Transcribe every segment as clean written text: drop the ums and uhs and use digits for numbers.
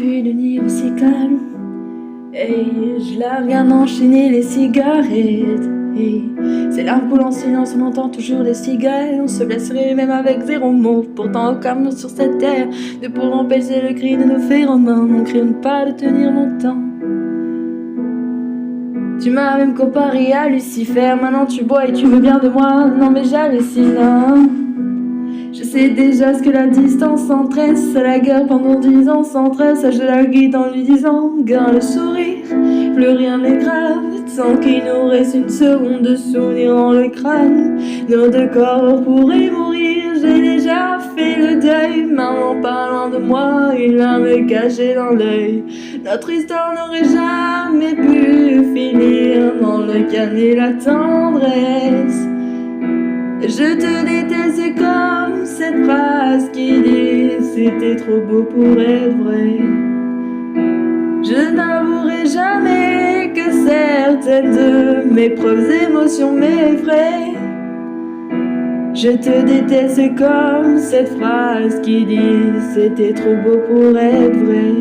vu de nuit aussi calme. Et je la regarde enchaîner les cigarettes. Et ses larmes coulent en silence, on entend toujours les cigales. On se blesserait même avec zéro mot. Pourtant aucun mot sur cette terre ne pourra empêcher le cri de nos phéromones. On crie pas de tenir longtemps. Tu m'as même comparé à Lucifer. Maintenant tu bois et tu veux bien de moi. Non mais j'hallucine. Je sais déjà ce que la distance entraîne. C'est la guerre pendant 10 ans sans tresse. Je la guide en lui disant garde le sourire, plus rien n'est grave. Tant qu'il nous reste une seconde de souvenir dans le crâne, nos deux corps pourraient mourir. J'ai déjà fait le deuil. Maman parlant de moi, une larme cachée dans l'œil. Notre histoire n'aurait jamais pu finir dans le calme et la tendresse. Je te déteste comme cette phrase qui dit c'était trop beau pour être vrai. Je n'avouerai jamais que certaines de mes propres émotions m'effraient. Je te déteste comme cette phrase qui dit c'était trop beau pour être vrai.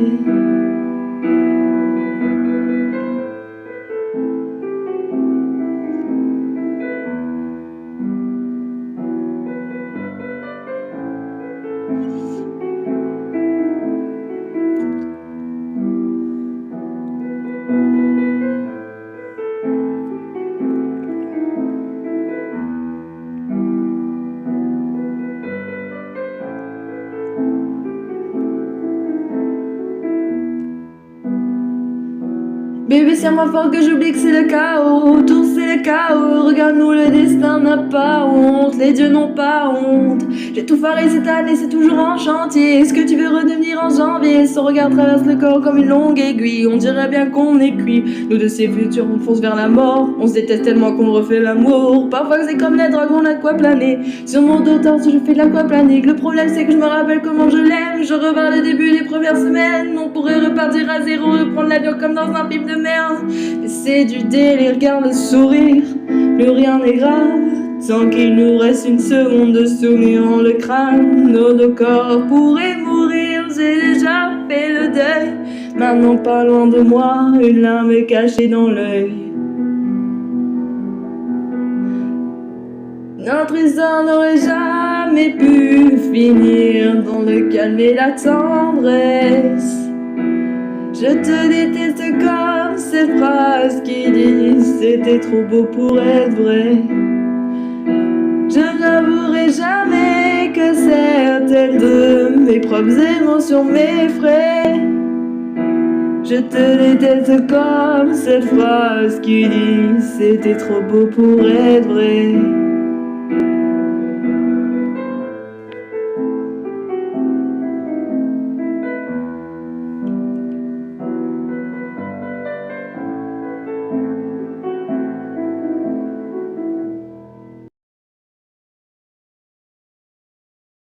Bébé, serre-moi fort que j'oublie que c'est le chaos. Autour c'est le chaos. Regarde-nous, le destin n'a pas honte. Les dieux n'ont pas honte. J'ai tout faré cette année, c'est toujours en chantier. Est-ce que tu veux redevenir en janvier? Son regard traverse le corps comme une longue aiguille. On dirait bien qu'on est cuit. Nous de ces futurs, on fonce vers la mort. On se déteste tellement qu'on refait l'amour. Parfois c'est comme la drogue, on a de quoi planer. Sur mon dos torse, je fais de l'aquaplaning. Le problème c'est que je me rappelle comment je l'aime. Je revins le début des premières semaines. On pourrait repartir à zéro, reprendre l'avion comme dans un film de merde. Mais c'est du délire, garde le sourire, plus rien n'est grave. Tant qu'il nous reste une seconde de souvenir dans le crâne, nos deux corps pourraient mourir. J'ai déjà fait le deuil. Maintenant pas loin de moi, une larme est cachée dans l'œil. Notre histoire n'aurait jamais pu finir dans le calme et la tendresse. Je te déteste comme cette phrase qui dit c'était trop beau pour être vrai. Je n'avouerai jamais que certaines de mes propres émotions m'effraient. Je te déteste comme cette phrase qui dit c'était trop beau pour être vrai.